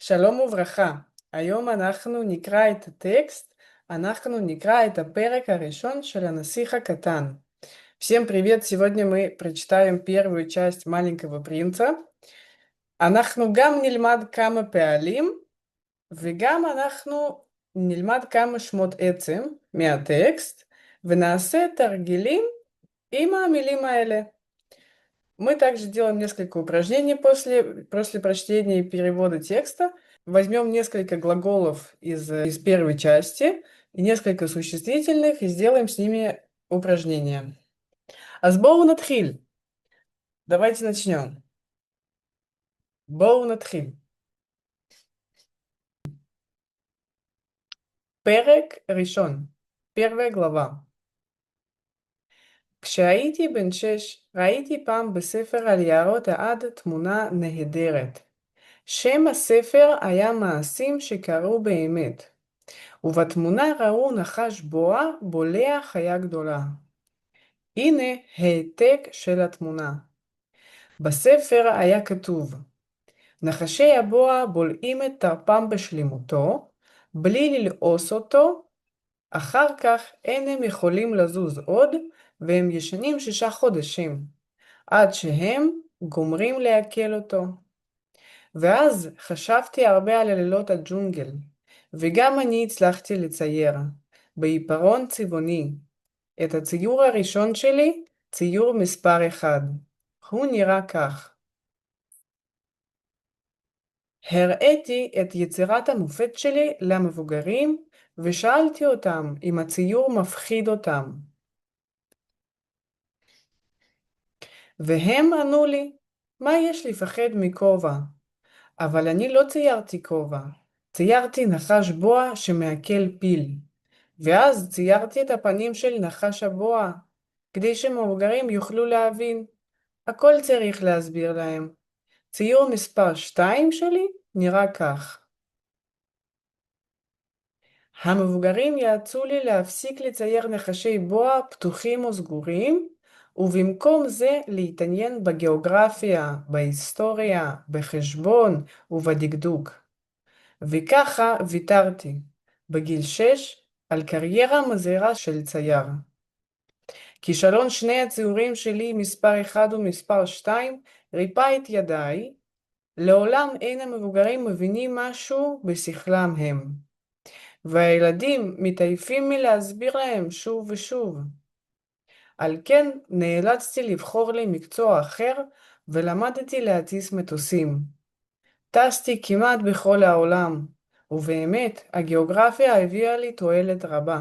שלום וברכה. היום אנחנו נקרא את הטקסט, אנחנו נקרא את הפרק הראשון של הנסיך הקטן. Всем привет! Сегодня мы прочитаем первую часть «Маленького принца». אנחנו גם נלמד כמה פעלים, וגם אנחנו נלמד כמה שמות עצם מהטקסט, ונעשה תרגילים עם המילים האלה. Мы также делаем несколько упражнений после прочтения и перевода текста. Возьмем несколько глаголов из первой части и несколько существительных и сделаем с ними упражнения. אז בואו נתחיל. Давайте начнем. בואו נתחיל. פרק ראשון. первая глава. כשהייתי בן 6, ראיתי פעם בספר על יערות העד תמונה נהדרת. שם הספר היה מעשים שקרו באמת, ובתמונה ראו נחש בוע בולע חיה גדולה. הנה העתק של התמונה. בספר היה כתוב, נחשי הבוע בולעים את טרפם בשלמותו, בלי ללעוס אותו, אחר כך אין הם יכולים לזוז עוד, והם ישנים 6 חודשים, עד שהם גומרים לעכל אותו. ואז חשבתי הרבה על לילות הג'ונגל, וגם אני הצלחתי לצייר, בעיפרון צבעוני. את הציור הראשון שלי, ציור מספר 1. הוא נראה כך. הראיתי את יצירת המופת שלי למבוגרים, ושאלתי אותם אם הציור מפחיד אותם. והם ענו לי, מה יש לפחד מכובע? אבל אני לא ציירתי כובע, ציירתי נחש בוע שמעכל פיל. ואז ציירתי את הפנים של נחש הבוע, כדי שמבוגרים יוכלו להבין. הכל צריך להסביר להם. ציור מספר 2 שלי נראה כך. המבוגרים יעצו לי להפסיק לצייר נחשי בוע פתוחים או סגורים, ובמקום זה להתעניין בגיאוגרפיה, בהיסטוריה, בחשבון ובדקדוק. וככה ויתרתי, בגיל 6, על קריירה מזהירה של צייר. כישלון שני הציורים שלי, מספר 1 ומספר 2, ריפא את ידיי. לעולם אין המבוגרים מבינים משהו בשכלם הם. והילדים מתעייפים מלהסביר להם שוב ושוב. על כן נאלצתי לבחור לי מקצוע אחר ולמדתי להטיס מטוסים. טסתי כמעט בכל העולם, ובאמת הגיאוגרפיה הביאה לי תועלת רבה.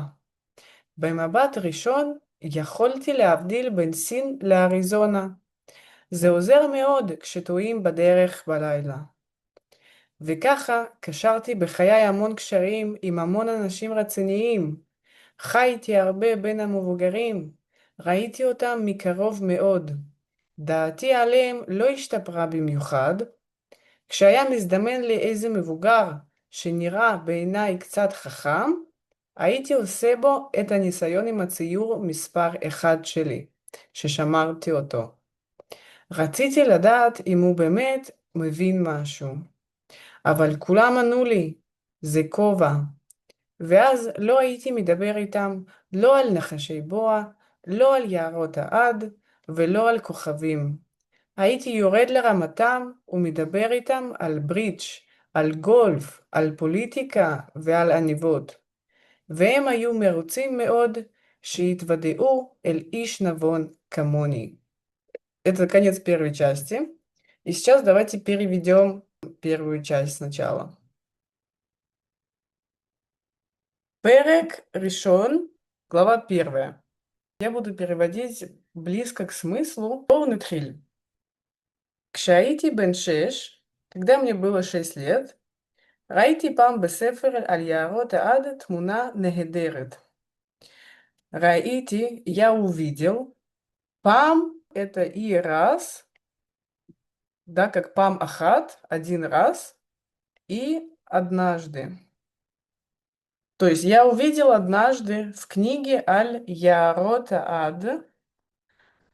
במבט ראשון יכולתי להבדיל בין סין לאריזונה. זה עוזר מאוד כשטועים בדרך בלילה. וככה קשרתי בחיי המון קשרים עם המון אנשים רציניים. חייתי הרבה בין המבוגרים, ראיתי אותם מקרוב מאוד. דעתי עליהם לא השתפרה במיוחד. כשהיה מזדמן לי איזה מבוגר שנראה בעיניי קצת חכם, הייתי עושה בו את הניסיון עם הציור מספר 1 שלי, ששמרתי אותו. רציתי לדעת אם הוא באמת מבין משהו. אבל כולם ענו לי, זה כובע. ואז לא הייתי מדבר איתם לא על נחשי בוע, לא על יערות העד ולא על כוכבים. הייתי יורד לרמתם ומדבר איתם על בריץ', על גולף, על פוליטיקה ועל עניבות. והם היו מרוצים מאוד שהתוודעו אל איש נבון כמוני. Это конец первой части. И сейчас давайте переведем первую часть сначала. פרק ראשון, глава 1. Я буду переводить близко к смыслу. בואו נתחיל. כשהייתי בן 6, когда мне было 6 лет, ראיתי פעם בספר על יערות העד תמונה נהדרת. ראיתי, я увидел. פעם это и раз, да, как פעם אחת, один раз, и однажды. То есть я увидел однажды в книге Аль-Ярот Аад.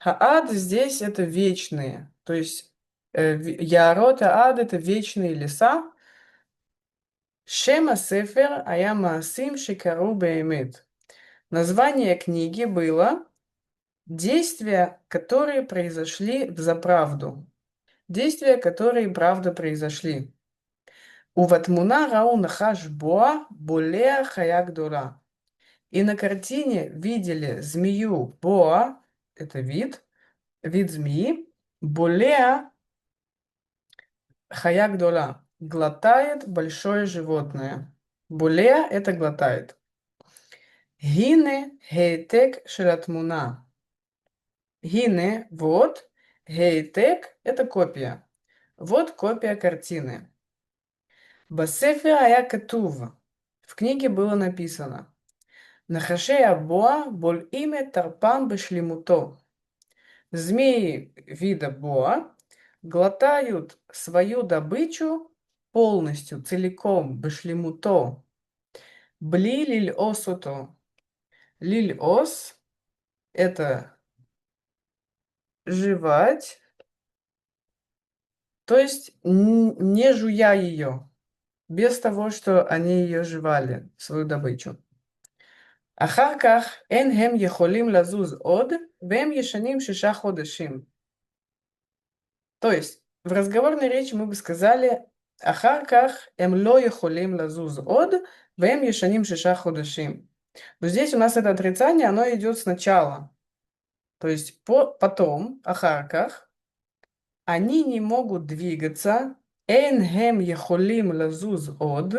Аад здесь это вечные. То есть Ярот Аад это вечные леса. שם הספר היה מעשים שקרו באמת. Название книги было «Действия, которые произошли взаправду». Действия, которые правда произошли. ובתמונה ראו נחש בוע בולע חיה גדולה. И на картине видели змею боа, это вид змеи, болеа хая гдола, глотает большое животное. Болеа– это глотает. Гине гейтек шелатмуна. Гине– вот, гейтек– это копия. Вот копия картины. Басефер ая катув. В книге было написано. נחשי הבוע בולעים את טרפם בשלמותו. Змеи вида боа глотают свою добычу полностью, целиком, башлемуто, бли лильосуто. Лильос– это жевать, то есть не жуя ее, без того, что они ее жевали, свою добычу. אחר כך אין הם יכולים לזוז עוד, והם ישנים 6 חודשים. То есть в разговорной речи мы бы сказали אחר כך הם לא יכולים לזוז עוד, והם ישנים 6 חודשים. Но здесь у нас это отрицание, оно идет сначала. То есть потом, אחר כך, они не могут двигаться, אין הם יכולים לזוז עוד,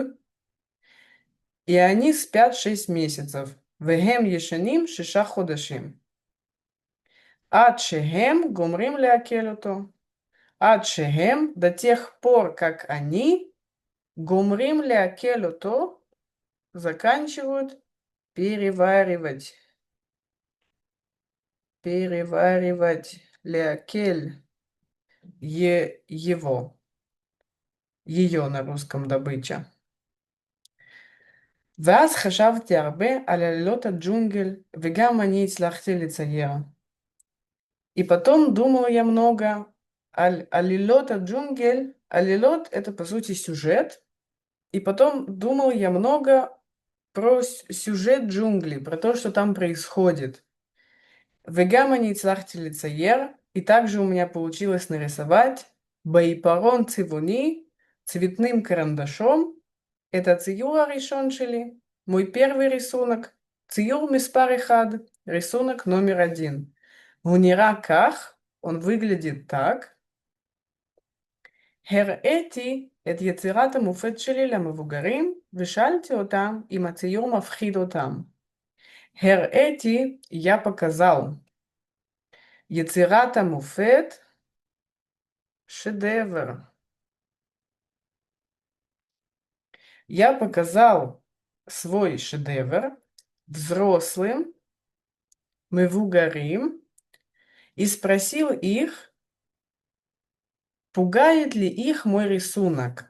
и они спят 6 месяцев. והם ישנים 6 חודשים. עד שהם גומרים לעכל אותו. עד שהם, до тех пор, как они, гомрим лякель ото, заканчивают переваривать. Переваривать лякель его. Ее на русском добыча. ואז חשבתי הרבה על עלילות הג'ונגל, וגם אני הצלחתי לצייר. И потом думал я много алилот джунгель. Алилот– это, по сути, сюжет. И потом думал я много про сюжет джунглей, про то, что там происходит. Вегама не цлахтили. И также у меня получилось нарисовать баипарон цивуни цветным карандашом. Это циюр решен шили, мой первый рисунок. Циюр миспар эхад, рисунок номер 1. Гунира ках, он выглядит так. הראיתי את יצירת המופת שלי למבוגרים, ושאלתי אותם אם הציור מפחיד אותם. הראיתי, я показал. יצירת המופת, шедевр. Я показал свой шедевр взрослым, מבוגרים, и спросил их, пугает ли их мой рисунок.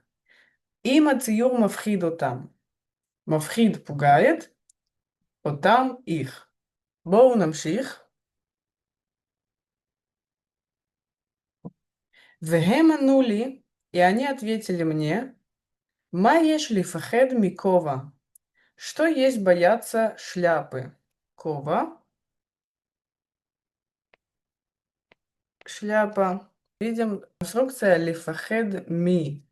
אם הציור מפחיד אותם. מפחיד פוגעת, אותם их. בואו נמשיך. והם ענו לי, и они ответили мне, מה יש לפחד מכובע? Что есть бояться шляпы? Кова. Шляпа. Видим конструкция лифахед ми.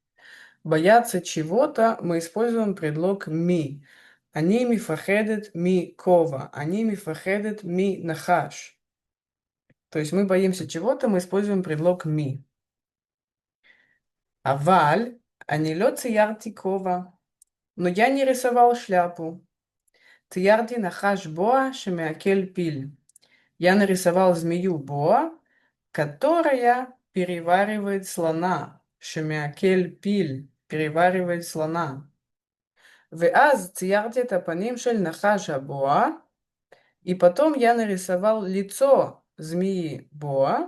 Бояться чего-то мы используем предлог ми. Они мифахедет ми кова. Они мифахедет ми нахаш. То есть мы боимся чего-то, мы используем предлог ми. Аваль, они лё циярти кова. Но я не рисовал шляпу. Циярти нахаш боа шемякель пиль. Я нарисовал змею боа, которая переваривает слона. Шемякель пиль. Переваривает слона. ואז ציירתי את הפנים של נחש הבוע, и потом я нарисовал лицо змеи боа,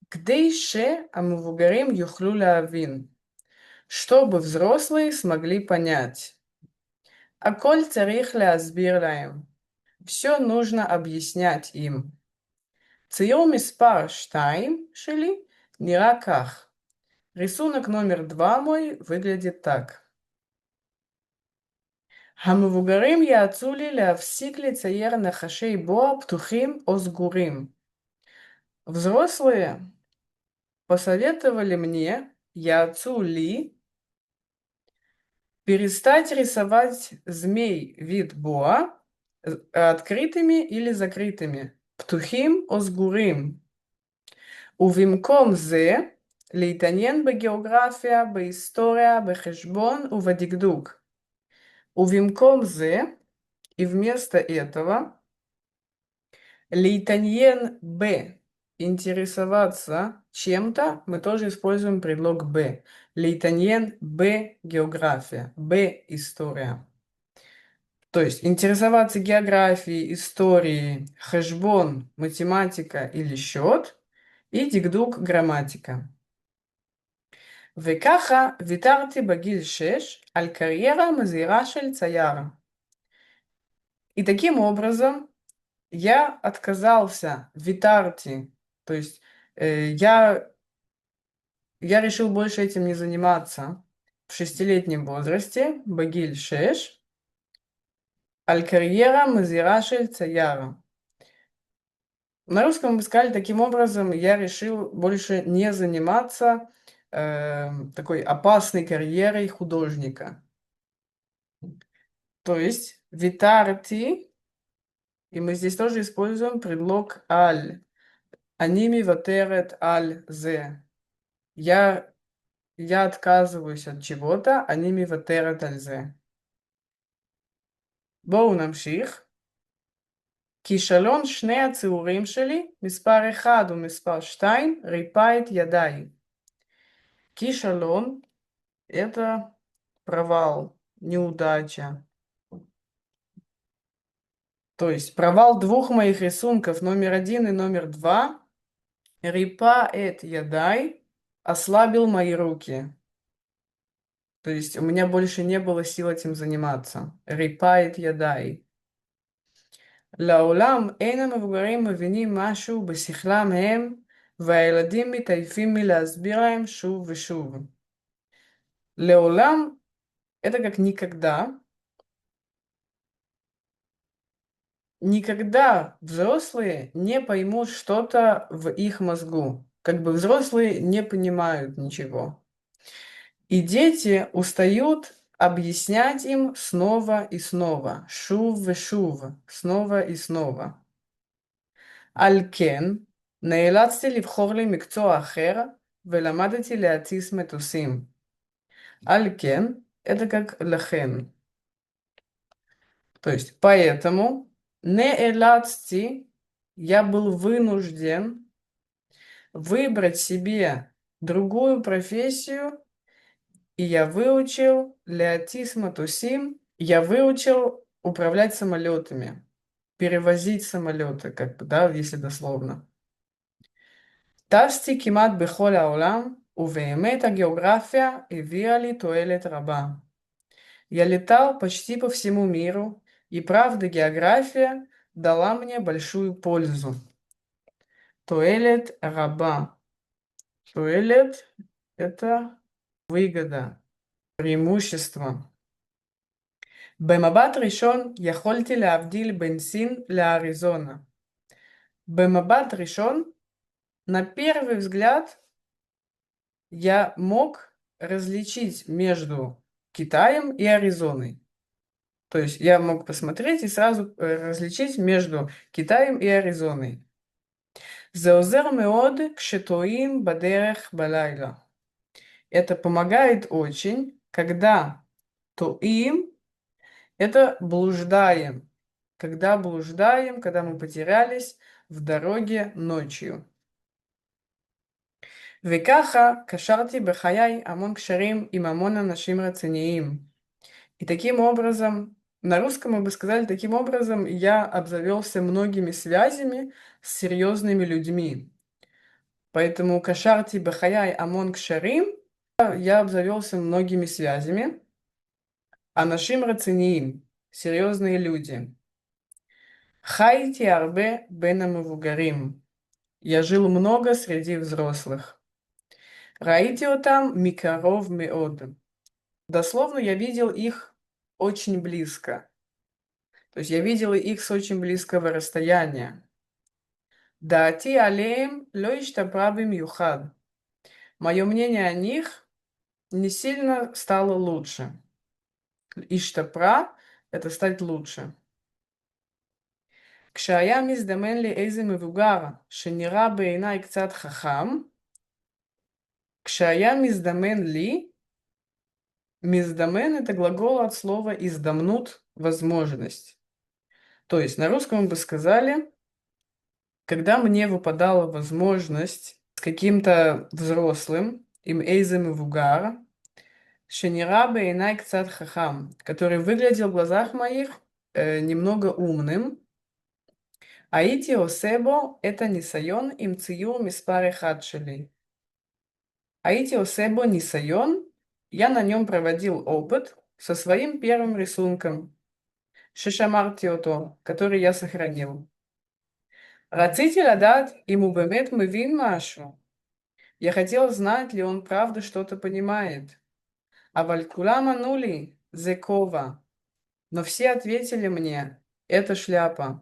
כדי שהמבוגרים יוכלו להבין, чтобы взрослые смогли понять. הכל צריך להסביר להם. Все нужно объяснять им. ציור מספר 2 שלי נראה כך. Рисунок номер 2 мой выглядит так. המבוגרים יעצו לי להפסיק לצייר נחשי בוע פתוחים או סגורים. Взрослые посоветовали мне, яцу ли, перестать рисовать змей вид боа открытыми или закрытыми. Птухим озгурим. ובמקום זה, להתעניין בגיאוגרפיה, בהיסטוריה, בחשבון ובדקדוק. ובמקום זה, и вместо этого, להתעניין ב, интересоваться чем-то, мы тоже используем предлог б. להתעניין בגеография, история. То есть интересоваться географией, историей, хэшбон, математика или счет, и дикдук грамматика. וככה ויתרתי בגיל 6 על קריירה מזהירה של צייר. И таким образом я отказался, витарти, то есть я решил больше этим не заниматься в 6-летнем возрасте, бегиль 6, аль карьера мазира шель цаяра. На русском мы сказали, таким образом я решил больше не заниматься такой опасной карьерой художника. То есть витарти, и мы здесь тоже используем предлог аль. Аними ватерет аль зе. Я отказываюсь от чего-то, аними ватерет аль зе. בואו נמשיך. כישלון שני הציורים שלי, מספר 1 ומספר 2, ריפא את ידיי. כישלון – это провал, неудача. То есть провал двух моих рисунков, номер 1 и номер 2, ריפא את ידיי, ослабил мои руки. То есть у меня больше не было сил этим заниматься. ריפא את ידיי. לעולם אין המבוגרים מבינים משהו בשכלם הם, והילדים מתעייפים מלהסביר להם שוב ושוב. לעולם – это как никогда. Никогда взрослые не поймут что-то в их мозгу. Как бы взрослые не понимают ничего. И дети устают объяснять им снова и снова. Шув ושוב, снова и снова. על כן, נאלצתי לבחור לי מקצוע אחר, ולמדתי להטיס מטוסים. על כן, это как לכן. То есть, поэтому, неэлацти, я был вынужден выбрать себе другую профессию, и я выучил леотис матусим, я выучил управлять самолетами, перевозить самолеты, как бы, да, если дословно. טסתי כמעט בכל העולם, ובאמת הגיאוגרפия הביאה לי תועלת רבה. Я летал почти по всему миру, и правда география дала мне большую пользу. Туэлет раба. Туэлет – это выгода, преимущество. במבט ראשון יכולתי להבדיל בין סין לאריזונה. במבט ראשון, на первый взгляд, я мог различить между Китаем и Аризоной. То есть я мог посмотреть и сразу различить между Китаем и Аризоной. זה עוזר מאוד כשטועים בדרך בלילה. Это помогает очень, когда тоим – это блуждаем. Когда блуждаем, когда мы потерялись в дороге ночью. וככה קשרתי בחיי המון קשרים עם המון אנשים רציניים. И таким образом, на русском мы бы сказали, таким образом я обзавелся многими связями с серьезными людьми. Поэтому кашарти бахаяй амон кшарим, я обзавелся многими связями, а нашим рациниим, серьезные люди. Хайти арбе бен амавугарим, я жил много среди взрослых. Раити отам микаров меод. Дословно я видел их очень близко. То есть я видела их с очень близкого расстояния. Даати алеем ло иштапра бимьюхад. Мое мнение о них не сильно стало лучше. Иштапра — это стать лучше. כשהיה מזדמן לי איזה מבוגר שנראה בעיניי קצת חכם, כשהיה מזדמן לי, миздамен — это глагол от слова «издамнут» — возможность. То есть на русском мы бы сказали, когда мне выпадала возможность с каким-то взрослым, им эйзем и вугар, шенира бейнай кцат хахам, который выглядел в глазах моих немного умным, аити осебо — это нисайон им цию миспар эхад шели. Аити осебо нисайон — я на нем проводил опыт со своим первым рисунком, шишамартиото, который я сохранил. רציתי לדעת אם הוא באמת מבין משהו. Я хотел знать, ли он правда что-то понимает. אבל כולם ענו לי, זה כובע. Но все ответили мне, это шляпа.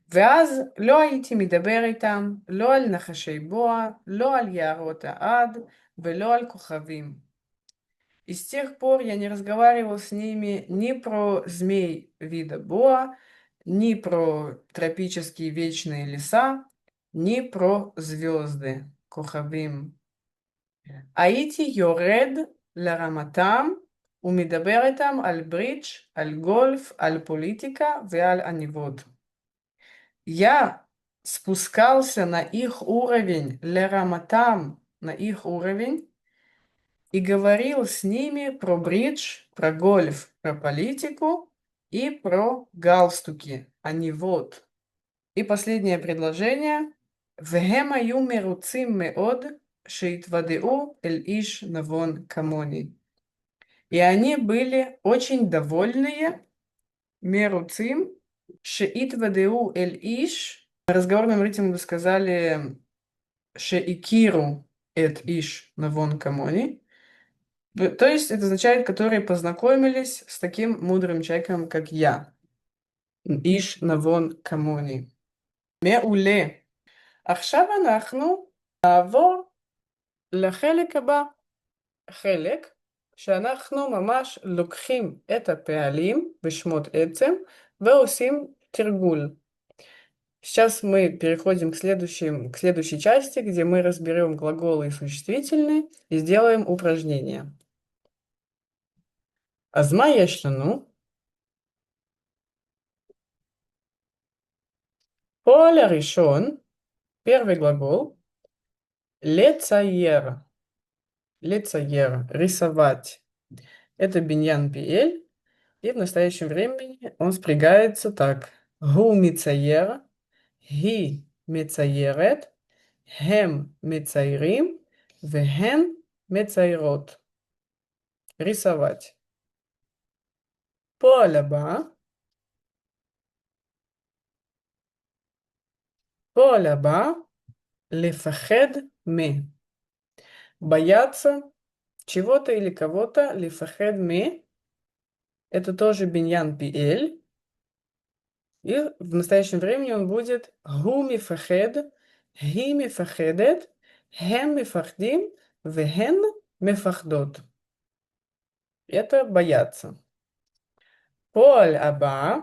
ואז לא הייתי מדבר איתם, לא על נחשי בוע, לא על יערות העד ולא על כוכבים. И с тех пор я не разговаривал с ними ни про змей вида боа, ни про тропические вечные леса, ни про звезды, кохавим. הייתי יורד לרמתם ומדבר איתם על ברידג', על גולף, על פוליטיקה ועל עניבות. Я спускался на их уровень, лераматам, на их уровень, и говорил с ними про бридж, про гольф, про политику и про галстуки, а не вот. И последнее предложение. והם היו מרוצים מאוד שהתוודעו אל איש נבון כמוני. И они были очень довольные, меруцим, שהתוודעו אל איש. На разговорном ритме мы бы сказали שהכירו את איש נבון כמוני. То есть это означает, которые познакомились с таким мудрым человеком, как я. איש נבון כמוני. מעולה. עכשיו אנחנו נעבור לחלק הבא. חלק שאנחנו ממש לוקחים את הפעלים ושמות עצם ועושים תרגול. Сейчас мы переходим к следующей части, где мы разберем глаголы и существительные и сделаем упражнение. אז מה יש לנו? פועל הראשון, первый глагол, לצייר. לצייר, рисовать. Это биньян пиэль, и в настоящем времени он спрягается так. הוא מצייר, היא מציירת, הם מציירים, והן מציירות. рисовать. פועל הבא, פועל הבא, לפחד מ. Бояться чего-то или кого-то, לפחד מ. Это тоже биньян пиэль. И в настоящем времени он будет הוא מפחד, היא מפחדת, הם מפחדים, והן מפחדות. Это бояться. פועל הבא,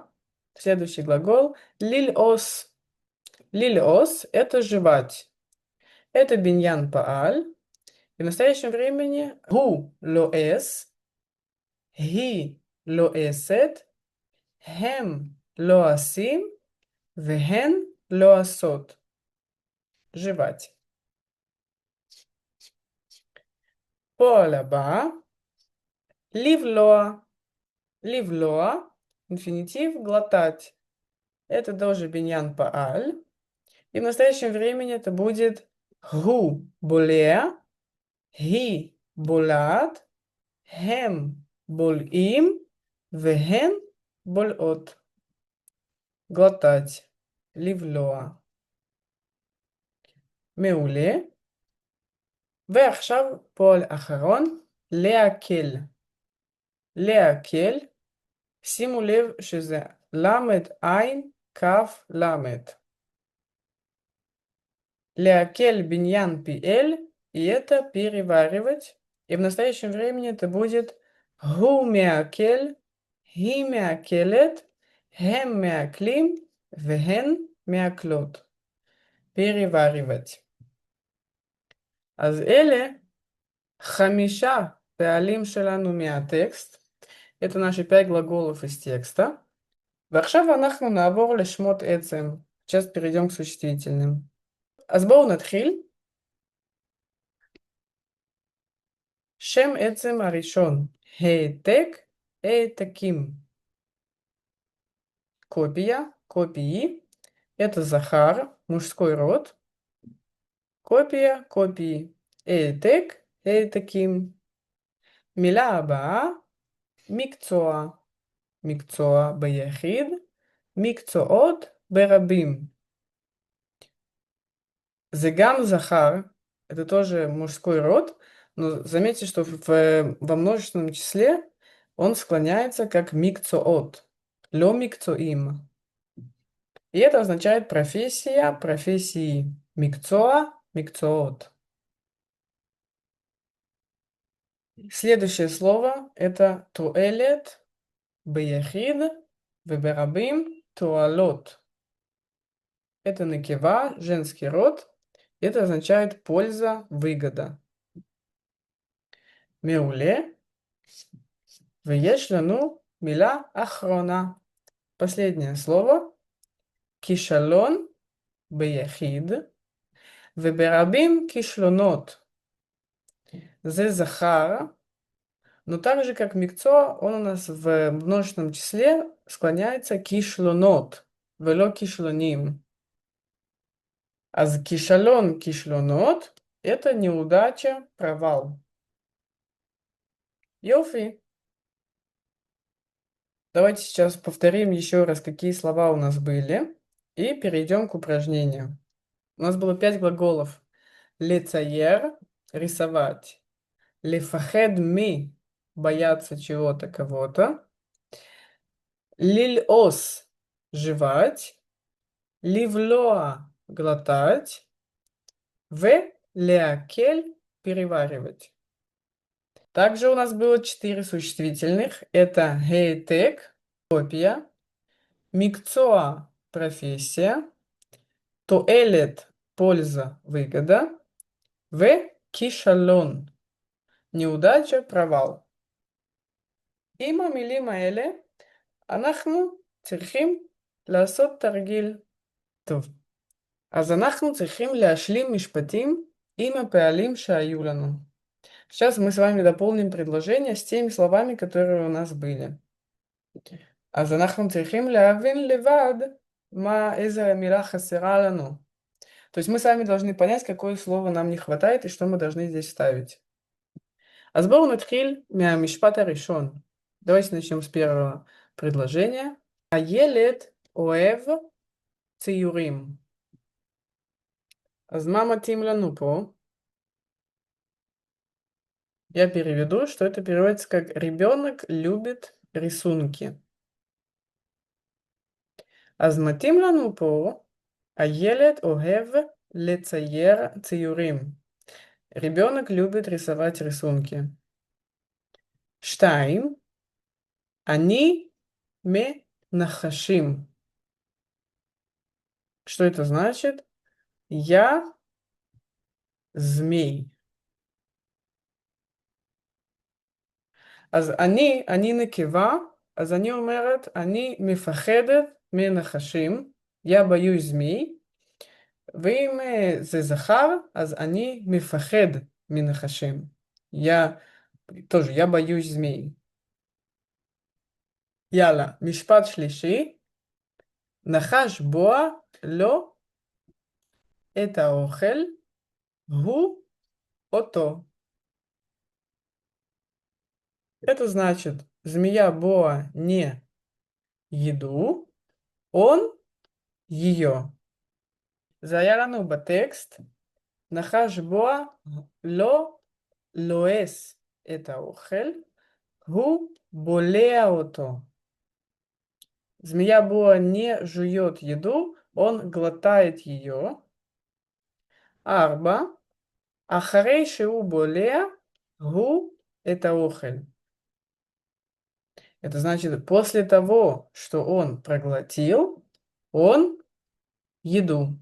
следующий глагол, лильос. Лильос — это жевать. Это биньян пааль. И в настоящем времени הוא לועס, היא לועסת, הם לועסים, והן לועסות. жевать. פועל הבא, לבלוע. לבלוע, инфинитив глотать. Это тоже биньян пааль. И в настоящем времени это будет הוא בולע, היא בולעת, הם בולעים, והן בולעות. глотать. לבלוע. מעולה. ועכשיו פועל אחרון, לעכל. לעכל, שימו לב שזה למד עין כף למד. Леокель биньян пиэль, и это переваривать. И в настоящем времени это будет гу меакель, ги меакелет, хем меаклим, вехен меаклот. Переваривать. אז אלה 5 פעלים שלנו מהטקסט. Это наши 5 глаголов из текста. ועכשיו אנחנו נעבור לשמות עצם. Сейчас перейдем к существительным. אז בואו נתחיל. שם עצם הראשון, העתק, העתקים. Копия, копии. Это захар, мужской род. Копия, копии. העתק, העתקים. מילה הבאה, מקצוע. מקצוע ביחיד, מקצועות ברבים. זה גם захар, это тоже мужской род, но заметьте, что во множественном числе он склоняется как микцоот, лё микцоим. И это означает профессия, профессии, микцоа, микцоот. Следующее слово это туэлет, бияхид, веберабим, туалот. Это накива, женский род. Это означает польза, выгода. מעולה. ויש לנו מילה אחרונה. Последнее слово. כישלון ביחיד וברבים כישלונות. זה захар, но так же, как מקצוע, он у нас в множественном числе склоняется כישלונות, ולא כישלונים. אז כישלון, כישלונות – это неудача, провал. Йофи. Давайте сейчас повторим еще раз, какие слова у нас были, и перейдем к упражнению. У нас было 5 глаголов. Лецайер – рисовать. Лефахед ми – бояться чего-то, кого-то. Лильос – жевать. Ливлоа – глотать. В леакель – переваривать. Также у нас было 4 существительных. Это гейтек – копия. Микцоа – профессия. Туэлет – польза, выгода. В кишалон – неудача, провал. עם המילים האלה אנחנו צריכים לעשות תרגיל. טוב, אז אנחנו צריכים להשלים משפטים עם הפעלים שהיו לנו. Сейчас мы с вами дополним предложение с теми словами, которые у нас были. אז אנחנו צריכים להבין לבד איזה מילה חסרה לנו. То есть мы с вами должны понять, какое слово нам не хватает и что мы должны здесь ставить. אז בואו נתחיל מהמשפט הראשון. Давайте начнем с первого предложения. הילד אוהב ציורים. אז מה מתאים לנו פה? Я переведу, что это переводится как «ребенок любит рисунки». אז מתאים לנו פה הילד אוהב לצייר ציורים. Ребенок любит рисовать рисунки. 2. אני מנחשים. Что это значит? Я змей. אז אני נקבה, אז אני אומרת, אני מפחדת מנחשים, я боюсь змей. ואם זה זכר, אז אני מפחד מנחשים. я боюсь змей. יאללה, משפט שלישי. נחש בוע לו את האוכל, הוא אותו. Это значит, змея Боа не еду, он ее. זה היה לנו בטקסט, נחש בוע לא לועס את האוכל, הוא בולע אותו. זמия буа не жует еду, он глотает ее. 4. אחרי שהוא בולע, הוא את האוכל. Это значит, после того, что он проглотил, он еду.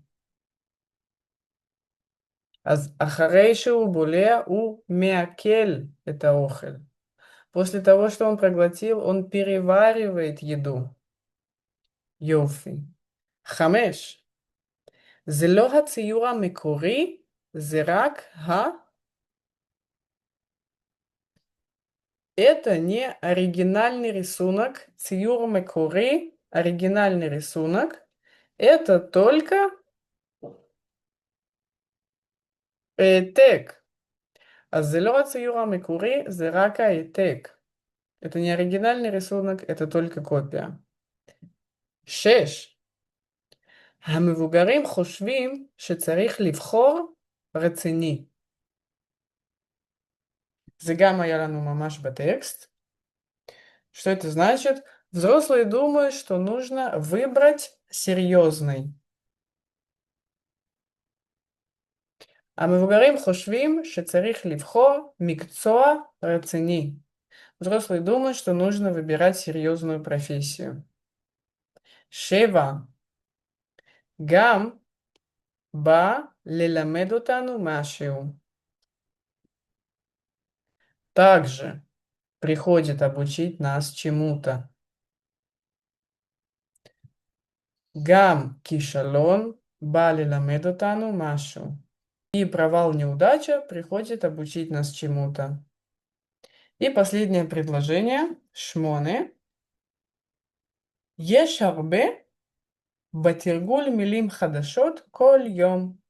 אז אחרי שהוא בולע, הוא מעכל את האוכל. После того, что он проглотил, он переваривает еду. יופי. 5. זה לא הציור המקורי, זה רק Это не оригинальный рисунок, ציור מקורי, оригинальный рисунок. Это только העתק. אז זה לא הציור המקורי, זה רק העתק. Это не оригинальный рисунок, это только копия. 6. המבוגרים חושבים שצריך לבחור רציני. זה גם היה לנו ממש בטקסט. Что это значит? Взрослые думают, что нужно выбрать серьезный. המבוגרים חושבים שצריך לבחור מקצוע רציני. Взрослые думают, что нужно выбирать серьезную профессию. 7. גם בא ללמד אותנו משהו. Также приходит обучить нас чему-то. גם כישלון בא ללמד אותנו משהו. И провал, неудача приходит обучить нас чему-то. И последнее предложение, 8. יש הרבה בתרגול מילים חדשות כל יום.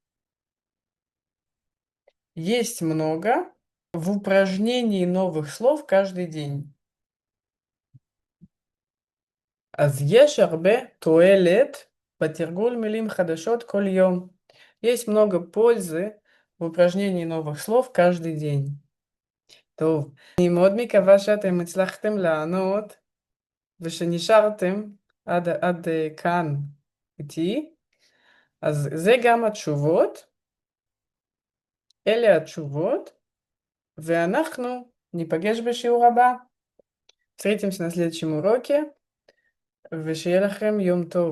Есть много в упражнении новых слов каждый день. אז יש הרבה תועלת בתרגול מילים חדשות כל יום. Есть много пользы в упражнении новых слов каждый день. טוב, אני מאוד מקווה שאתם הצלחתם לענות ושנשארתם עד כאן איתי. אז זה גם התשובות. אלה התשובות. ואנחנו ניפגש בשיעור הבא. Встретимся на следующем уроке. ושיהיה לכם יום טוב.